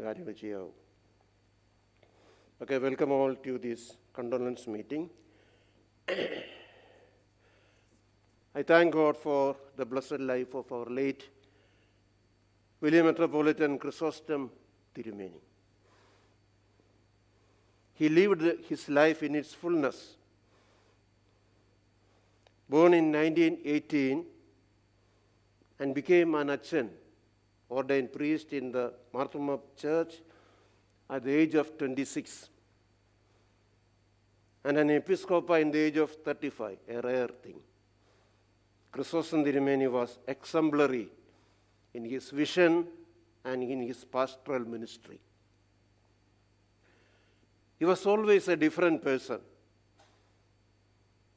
കാര്യങ്ങൾ ചെയ്യാവൂ. Okay, welcome all to this condolence meeting. I thank God for the blessed life of our late William Metropolitan Chrysostom Tirumeni. He lived his life in its fullness. Born in 1918 and became an Achan, ordained priest in the Marthoma Church at the age of 26, and an episcopal in the age of 35, a rare thing. Chrysostom Tirumeni was exemplary in his vision and in his pastoral ministry. He was always a different person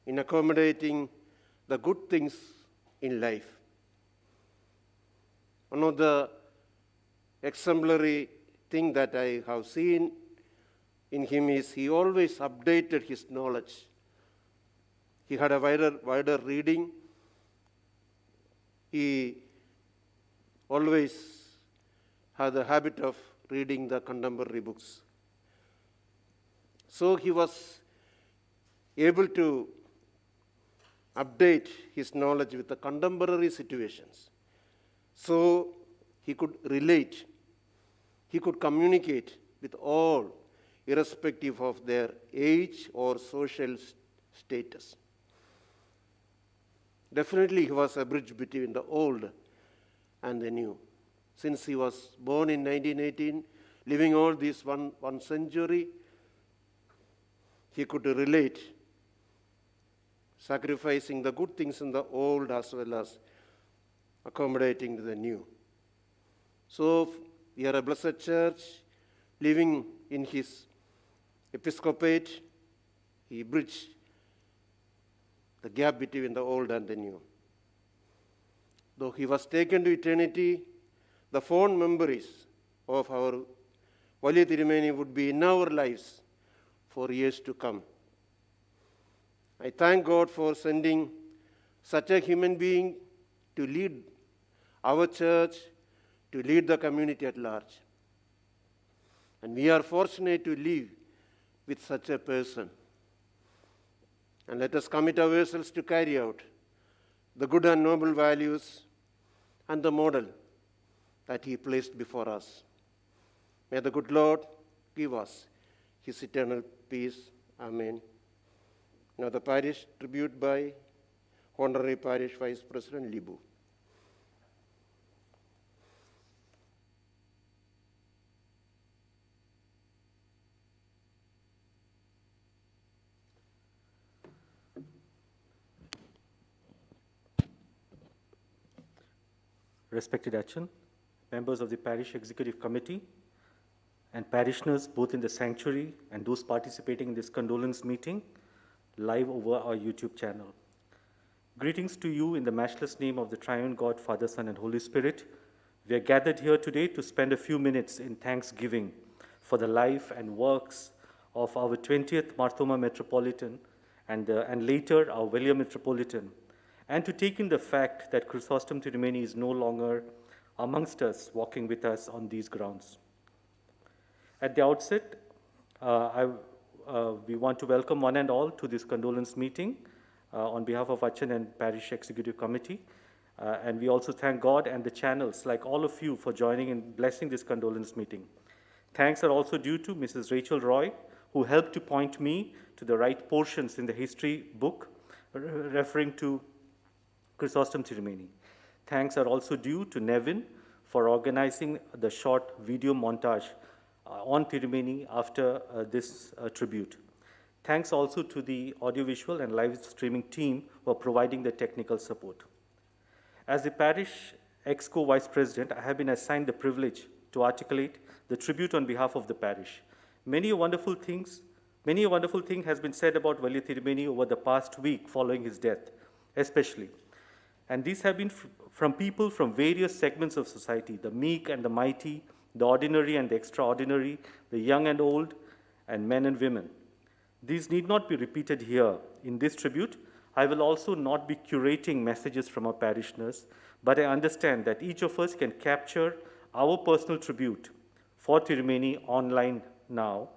in accommodating the good things in life. One of the exemplary thing that I have seen in him is he always updated his knowledge. He had a wider reading. He always had the habit of reading the contemporary books. So he was able to update his knowledge with the contemporary situations. So he could relate. He could communicate with all, irrespective of their age or social status. Definitely, he was a bridge between the old and the new. Since he was born in 1918, living all this one century, he could relate, sacrificing the good things in the old as well as accommodating the new. So we are a blessed church, living in his episcopate. He bridged the gap between the old and the new. Though he was taken to eternity, the fond memories of our Valiya Tirumeni would be in our lives for years to come. I thank God for sending such a human being to lead our church, to lead the community at large. And we are fortunate to live with such a person. And let us commit ourselves to carry out the good and noble values and the model that he placed before us. May the good Lord give us his eternal peace. Amen. Now the parish tribute by Honorary Parish Vice President Libu. Respected Achan, members of the Parish Executive Committee, and parishioners both in the sanctuary and those participating in this condolence meeting live over our YouTube channel. Greetings to you in the matchless name of the Triune God, Father, Son, and Holy Spirit. We are gathered here today to spend a few minutes in thanksgiving for the life and works of our 20th Marthoma Metropolitan and later our Valiya Metropolitan, and to take in the fact that Chrysostom Tirumeni is no longer amongst us, walking with us on these grounds. At the outset, we want to welcome one and all to this condolence meeting on behalf of Achan and Parish Executive Committee. And we also thank God and the channels, like all of you, for joining and blessing this condolence meeting. Thanks are also due to Mrs. Rachel Roy, who helped to point me to the right portions in the history book referring to Chrysostom Tirumeni. Thanks are also due to Nevin for organizing the short video montage on Tirumeni after this tribute. Thanks also to the audiovisual and live streaming team for providing the technical support. As the Parish Exco Vice President, I have been assigned the privilege to articulate the tribute on behalf of the parish. Many a wonderful thing has been said about Valiya Tirumeni over the past week following his death, especially. And these have been from people from various segments of society, the meek and the mighty, the ordinary and the extraordinary, the young and old, and men and women. These need not be repeated here. In this tribute, I will also not be curating messages from our parishioners, but I understand that each of us can capture our personal tribute for Tirumeni online now,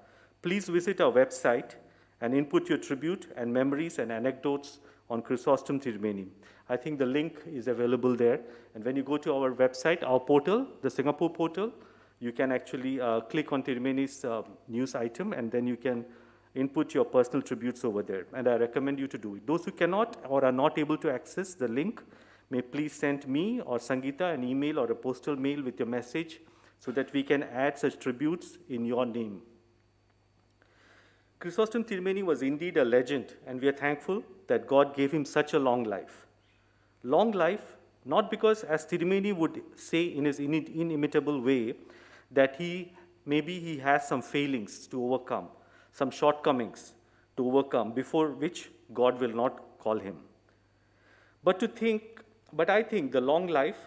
please visit our website and input your tribute and memories and anecdotes on Chrysostom Tirumeni. I think the link is available there. And when you go to our website, our portal, the Singapore portal, you can actually click on Tirumeni's news item, and then you can input your personal tributes over there. And I recommend you to do it. Those who cannot or are not able to access the link may please send me or Sangeeta an email or a postal mail with your message so that we can add such tributes in your name. Chrysostom Tirumeni was indeed a legend, and we are thankful that God gave him such a long life. Long life, not because, as Tirumeni would say in his inimitable way, that maybe he has some failings to overcome, some shortcomings to overcome, before which God will not call him. But I think the long life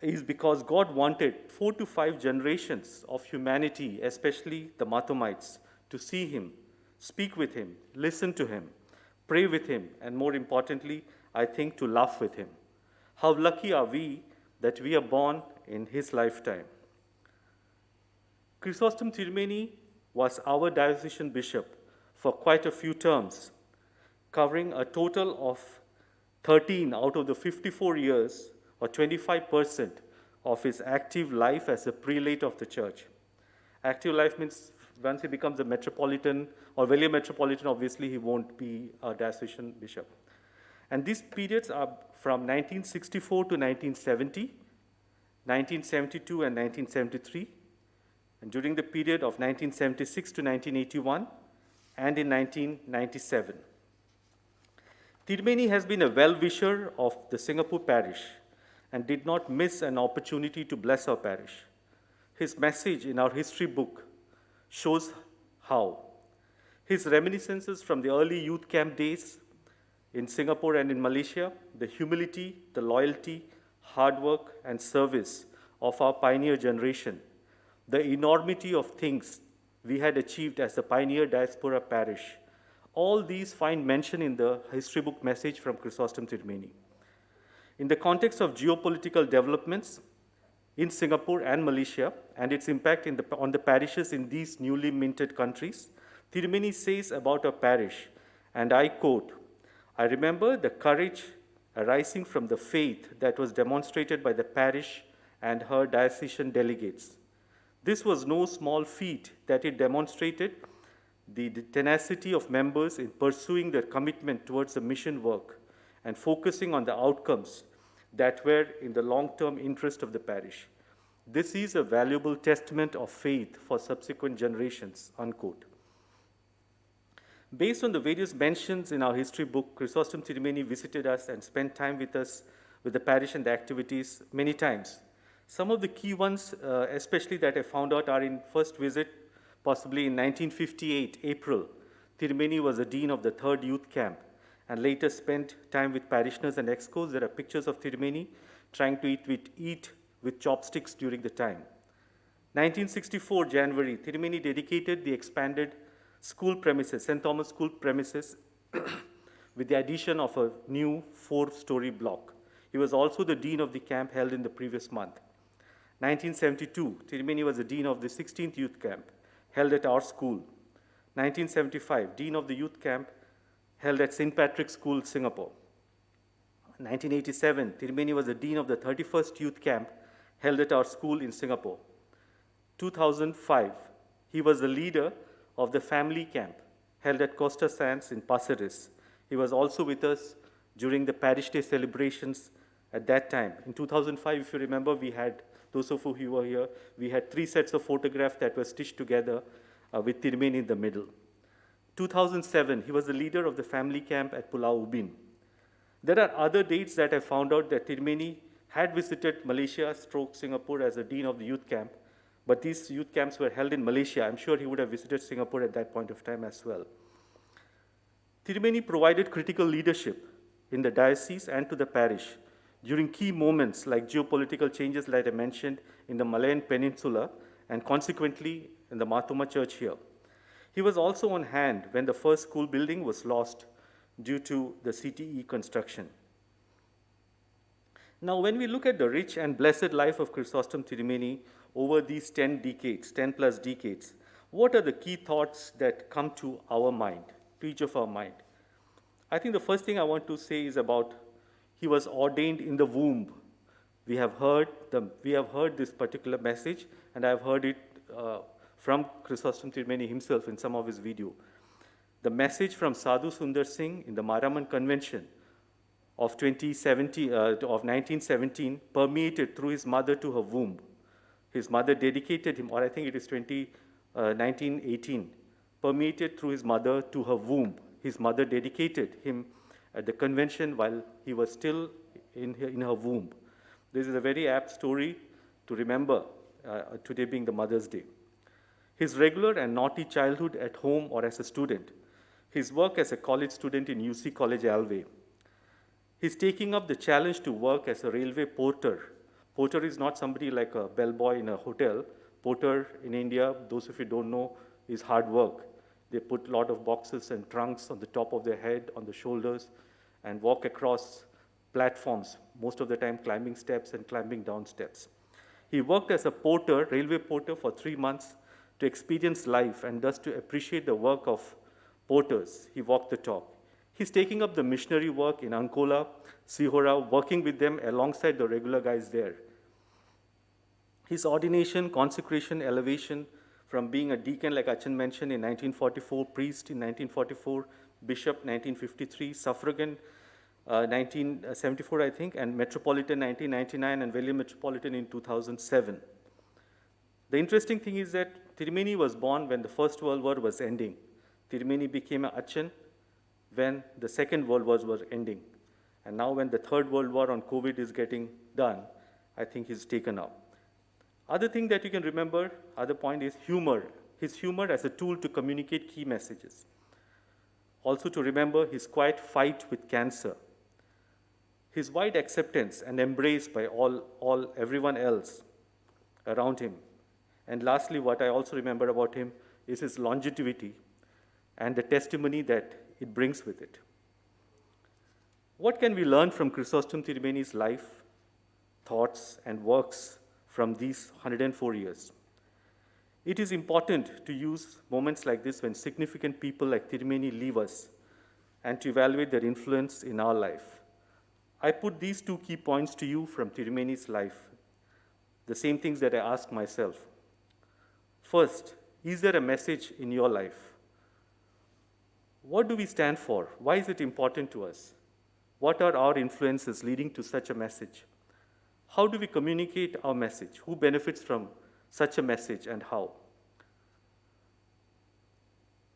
is because God wanted 4 to 5 generations of humanity, especially the Mathomites, to see him, speak with him, listen to him, pray with him, and more importantly, I think to laugh with him. How lucky are we that we are born in his lifetime. Chrysostom Tirumeni was our diocesan bishop for quite a few terms, covering a total of 13 out of the 54 years, or 25% of his active life as a prelate of the church. Active life means once he becomes a metropolitan, or William Metropolitan, obviously he won't be a diocesan bishop. And these periods are from 1964 to 1970, 1972 and 1973, and during the period of 1976 to 1981, and in 1997. Tirumeni has been a well-wisher of the Singapore parish and did not miss an opportunity to bless our parish. His message in our history book shows how. His reminiscences from the early youth camp days in Singapore and in Malaysia, the humility, the loyalty, hard work, and service of our pioneer generation, the enormity of things we had achieved as a pioneer diaspora parish, all these find mention in the history book message from Chrysostom Tirumeni. In the context of geopolitical developments in Singapore and Malaysia and its impact on the parishes in these newly minted countries, Tirumeni says about our parish, and I quote, "I remember the courage arising from the faith that was demonstrated by the parish and her diocesan delegates. This was no small feat that it demonstrated the tenacity of members in pursuing their commitment towards the mission work and focusing on the outcomes that were in the long-term interest of the parish. This is a valuable testament of faith for subsequent generations," unquote. Based on the various mentions in our history book, Chrysostom Tirumeni visited us and spent time with us, with the parish and the activities many times. Some of the key ones, especially that I found out, are in first visit, possibly in 1958, April. Tirumeni was the dean of the 3rd youth camp and later spent time with parishioners and excos. There are pictures of Tirumeni trying to eat with chopsticks during the time. 1964, January, Tirumeni dedicated the expanded school premises, St. Thomas School premises, with the addition of a new 4-story block. He was also the dean of the camp held in the previous month. 1972, Tirumeni was the dean of the 16th youth camp held at our school. 1975, dean of the youth camp held at St. Patrick's School, Singapore. 1987, Tirumeni was the dean of the 31st youth camp held at our school in Singapore. 2005, he was the leader of the family camp held at Costa Sands in Pasir Ris. He was also with us during the Parish Day celebrations at that time. In 2005, if you remember, we had, those of you who were here, we had 3 sets of photographs that were stitched together with Tirumeni in the middle. 2007, he was the leader of the family camp at Pulau Ubin. There are other dates that I found out that Tirumeni had visited Malaysia / Singapore as a dean of the youth camp, but these youth camps were held in Malaysia. I'm sure he would have visited Singapore at that point of time as well. Tirumeni provided critical leadership in the diocese and to the parish during key moments like geopolitical changes that I mentioned in the Malayan Peninsula and consequently in the Mathoma Church here. He was also on hand when the first school building was lost due to the CTE construction. Now, when we look at the rich and blessed life of Chrysostom Tirumeni over these 10 decades, 10 plus decades, what are the key thoughts that come to our mind, to each of our mind? I think the first thing I want to say is about he was ordained in the womb. We have heard this particular message, and I have heard it from Chrysostom Tirumeni himself in some of his video. The message from Sadhu Sundar Singh in the Maraman Convention of 1917 permeated through his mother to her womb. His mother dedicated him, or I think it is 1918, permeated through his mother to her womb. His mother dedicated him at the convention while he was still in her womb. This is a very apt story to remember, today being the Mother's Day. His regular and naughty childhood at home or as a student, his work as a college student in UC College Alvey, his taking up the challenge to work as a railway porter. Porter is not somebody like a bellboy in a hotel. Porter in India, those of you who don't know, is hard work. They put a lot of boxes and trunks on the top of their head, on the shoulders, and walk across platforms, most of the time climbing steps and climbing down steps. He worked as a porter, railway porter, for 3 months to experience life and thus to appreciate the work of porters. He walked the talk. He's taking up the missionary work in Ankola, Sihora, working with them alongside the regular guys there. His ordination, consecration, elevation from being a deacon, like Achan mentioned, in 1944, priest in 1944, bishop 1953, suffragan 1974, I think, and metropolitan 1999, and William Metropolitan in 2007. The interesting thing is that Tirumeni was born when the First World War was ending. Tirumeni became an Achan when the Second World War was ending. And now when the Third World War on COVID is getting done, I think he's taken up. Other thing that you can remember, other point is humor. His humor as a tool to communicate key messages. Also to remember his quiet fight with cancer. His wide acceptance and embrace by everyone else around him. And lastly, what I also remember about him is his longevity and the testimony that it brings with it. What can we learn from Chrysostom Tirumeni's life, thoughts, and works from these 104 years? It is important to use moments like this when significant people like Tirumeni leave us and to evaluate their influence in our life. I put these 2 key points to you from Tirumeni's life, the same things that I ask myself. First, is there a message in your life? What do we stand for? Why is it important to us? What are our influences leading to such a message? How do we communicate our message? Who benefits from such a message and how?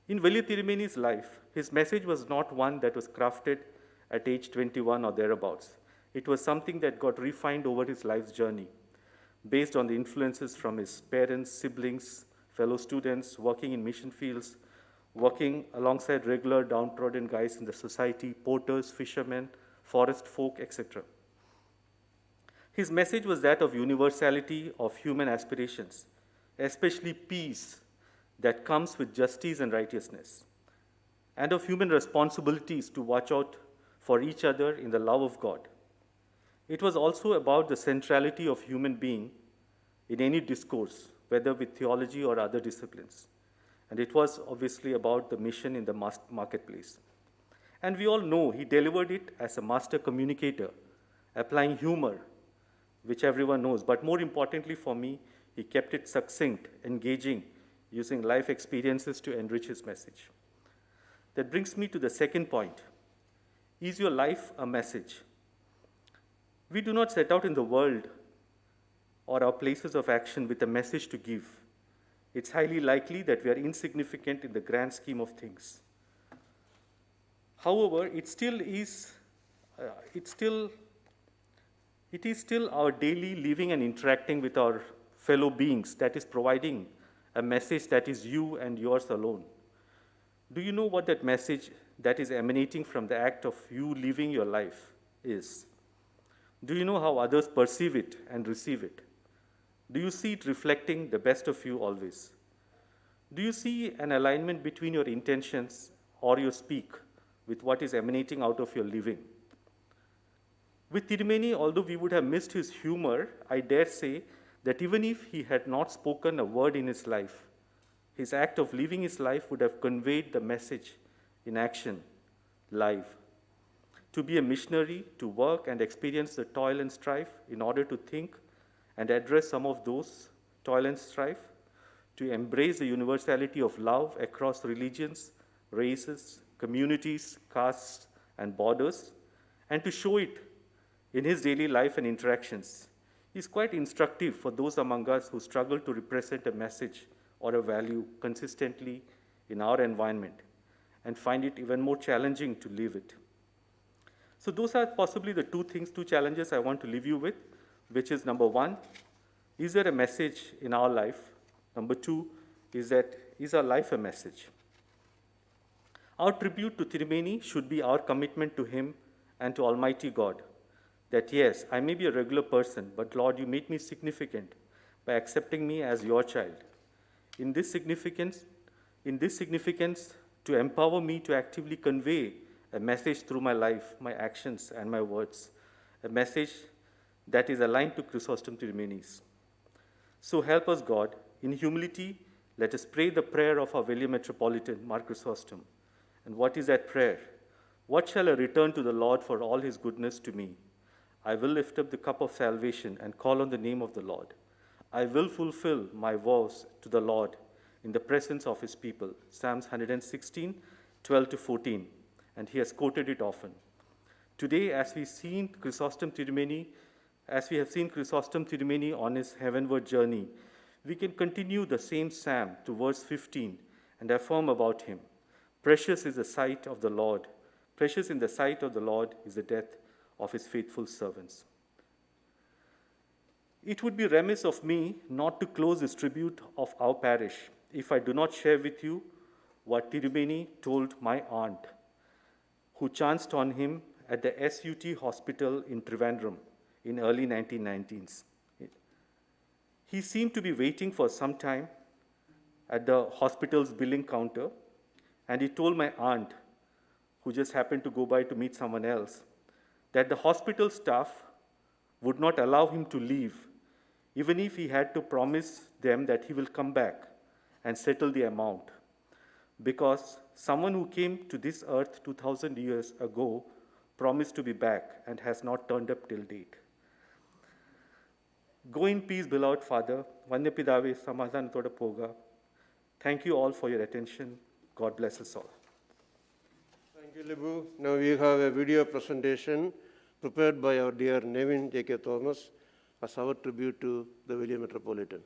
In Veli Tirumeni's life, his message was not one that was crafted at age 21 or thereabouts. It was something that got refined over his life's journey, based on the influences from his parents, siblings, fellow students, working in mission fields, working alongside regular downtrodden guys in the society, porters, fishermen, forest folk, etc. His message was that of universality of human aspirations, especially peace that comes with justice and righteousness, and of human responsibilities to watch out for each other in the love of God. It was also about the centrality of human being in any discourse, whether with theology or other disciplines. And it was obviously about the mission in the marketplace. And we all know he delivered it as a master communicator, applying humor, which everyone knows. But more importantly for me, he kept it succinct, engaging, using life experiences to enrich his message. That brings me to the second point. Is your life a message? We do not set out in the world or our places of action with a message to give. It's highly likely that we are insignificant in the grand scheme of things. However, it is still our daily living and interacting with our fellow beings that is providing a message that is you and yours alone. Do you know what that message that is emanating from the act of you living your life is? Do you know how others perceive it and receive it? Do you see it reflecting the best of you always? Do you see an alignment between your intentions or your speak with what is emanating out of your living? With Tirumeni, although we would have missed his humor, I dare say that even if he had not spoken a word in his life, his act of living his life would have conveyed the message in action, live. To be a missionary, to work and experience the toil and strife in order to think and address some of those toil and strife, to embrace the universality of love across religions, races, communities, castes, and borders, and to show it in his daily life and interactions is quite instructive for those among us who struggle to represent a message or a value consistently in our environment and find it even more challenging to live it. So those are possibly the two challenges I want to leave you with, which is number one, is there a message in our life? Number two, is our life a message? Our tribute to Tirumeni should be our commitment to him and to Almighty God, that yes, I may be a regular person, but Lord, you made me significant by accepting me as your child. In this significance, to empower me to actively convey a message through my life, my actions, and my words, a message that is aligned to Chrysostom Tirumeni's. So help us, God. In humility, let us pray the prayer of our Velier Metropolitan, Mar Chrysostom. And what is that prayer? What shall I return to the Lord for all his goodness to me? I will lift up the cup of salvation and call on the name of the Lord. I will fulfill my vows to the Lord in the presence of his people. Psalms 116, 12 to 14. And he has quoted it often. Today, as we have seen Chrysostom Tirumeni on his heavenward journey, we can continue the same psalm to verse 15 and affirm about him. Precious is the sight of the Lord. Precious in the sight of the Lord is the death of his faithful servants. It would be remiss of me not to close this tribute of our parish if I do not share with you what Tirumeni told my aunt, who chanced on him at the SUT hospital in Trivandrum in early 1990s. He seemed to be waiting for some time at the hospital's billing counter, and he told my aunt, who just happened to go by to meet someone else, that the hospital staff would not allow him to leave, even if he had to promise them that he will come back and settle the amount, because someone who came to this earth 2,000 years ago promised to be back and has not turned up till date. Go in peace, beloved Father. Vanyapidave Samadhanatoda Poga. Thank you all for your attention. God bless us all. Thank you, Libu. Now we have a video presentation prepared by our dear Nevin J.K. Thomas as our tribute to the Velier Metropolitan.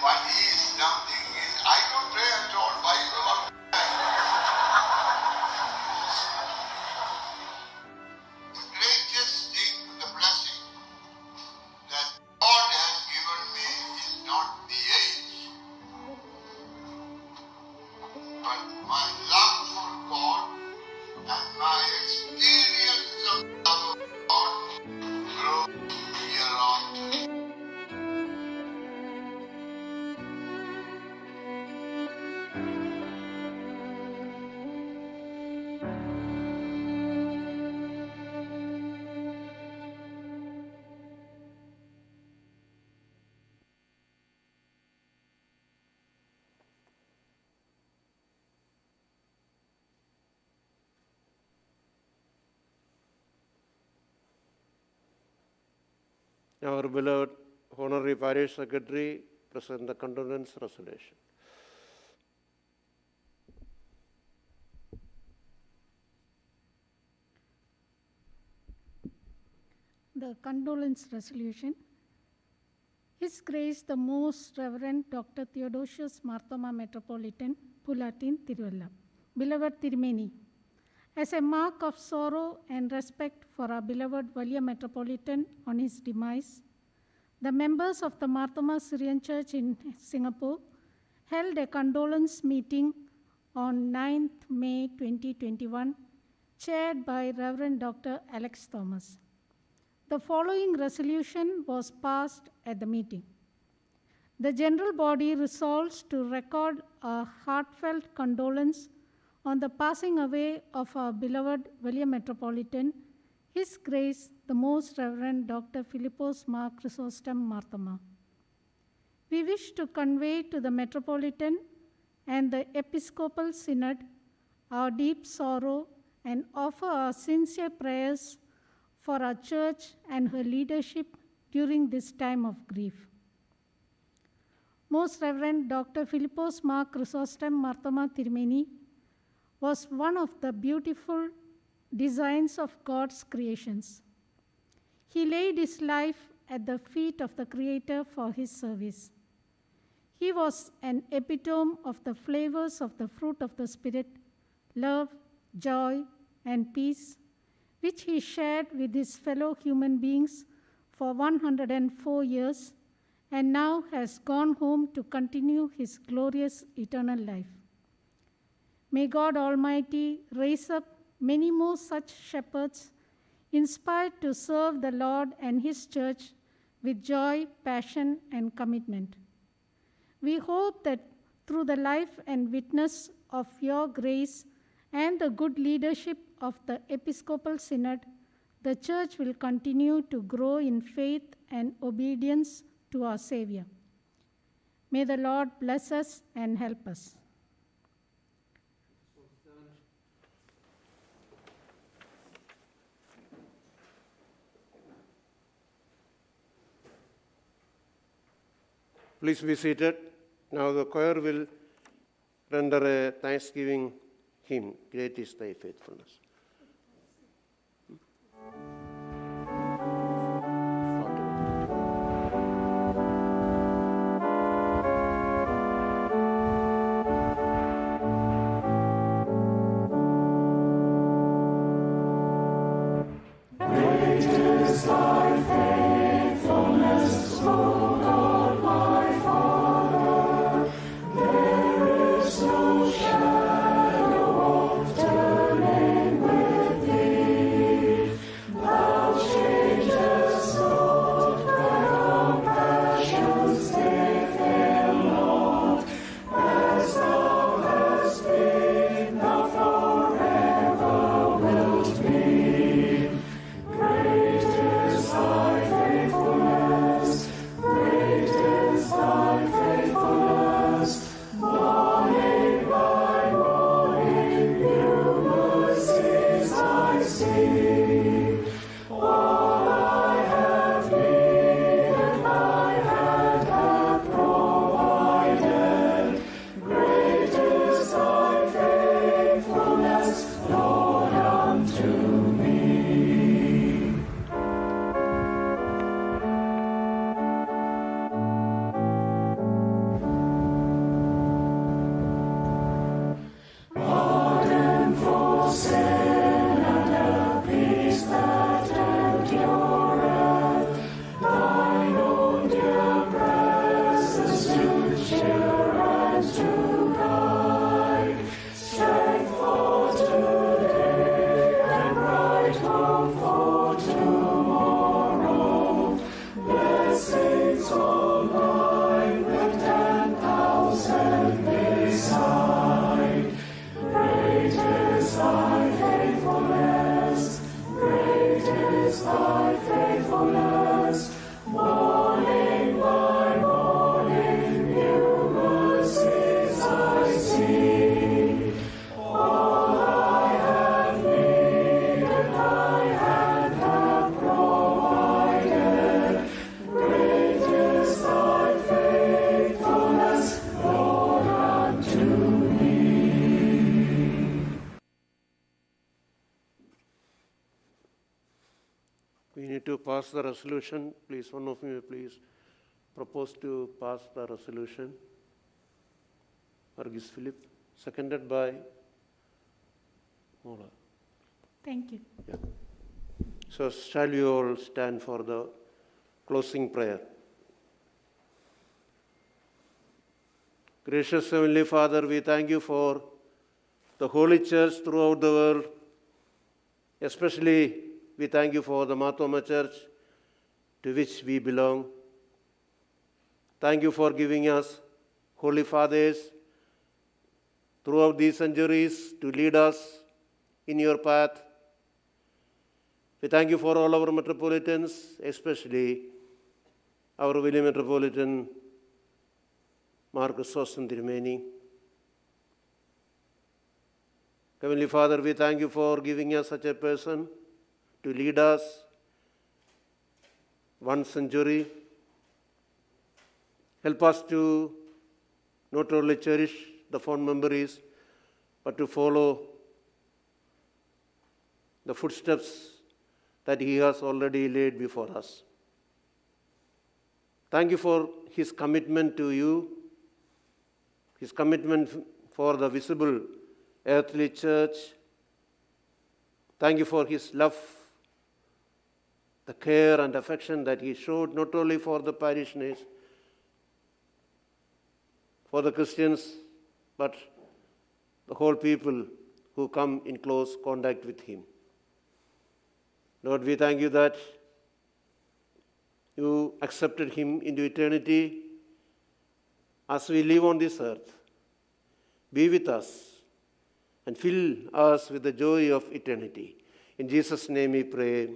what he is now thinking is, I don't pray at all. Why you want to pray? The greatest thing, the blessing that God has given me is not the age, but my love for God and my experience of the love of God grow year on. Our beloved Honorary Parish Secretary present the condolence resolution. The condolence resolution. His Grace the Most Reverend Dr. Theodosius Marthoma Metropolitan, Pulatin, Tiruvalla. Beloved Tirumeni, as a mark of sorrow and respect for our beloved Valia Metropolitan on his demise, the members of the Marthoma Syrian Church in Singapore held a condolence meeting on 9th May 2021, chaired by Reverend Dr. Alex Thomas. The following resolution was passed at the meeting. The general body resolves to record a heartfelt condolence on the passing away of our beloved Valia Metropolitan, His Grace the Most Reverend Dr. Philippos Mar Chrysostom Marthoma. We wish to convey to the Metropolitan and the Episcopal Synod our deep sorrow and offer our sincere prayers for our church and her leadership during this time of grief. Most Reverend Dr. Philippos Mar Chrysostom Marthoma Tirumeni was one of the beautiful designs of God's creations. He laid his life at the feet of the Creator for his service. He was an epitome of the flavors of the fruit of the Spirit, love, joy, and peace, which he shared with his fellow human beings for 104 years and now has gone home to continue his glorious eternal life. May God Almighty raise up many more such shepherds inspired to serve the Lord and his church with joy, passion, and commitment. We hope that through the life and witness of your grace and the good leadership of the Episcopal Synod, the Church will continue to grow in faith and obedience to our Savior. May the Lord bless us and help us. Please be seated. Now the choir will render a thanksgiving hymn, Great is Thy Faithfulness. Shadow of turning to pass the resolution. Please, one of you, please propose to pass the resolution. Varghese Philip, seconded by Mola. Thank you. Yeah. So shall we all stand for the closing prayer? Gracious Heavenly Father, we thank you for the Holy Church throughout the world. Especially, we thank you for the Marthoma Church, to which we belong. Thank you for giving us Holy Fathers throughout these centuries to lead us in your path. We thank you for all our metropolitans, especially our William Metropolitan Marcus Sosan Tirumeni. Heavenly Father, we thank you for giving us such a person to lead us 1 century. Help us to not only cherish the fond memories, but to follow the footsteps that he has already laid before us. Thank you for his commitment to you, his commitment for the visible earthly church. Thank you for his love, the care and affection that he showed not only for the parishioners, for the Christians, but the whole people who come in close contact with him. Lord, we thank you that you accepted him into eternity. As we live on this earth, be with us and fill us with the joy of eternity. In Jesus' name we pray.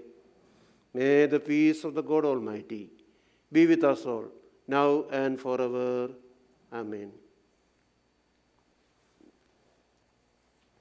May the peace of the God Almighty be with us all, now and forever. Amen.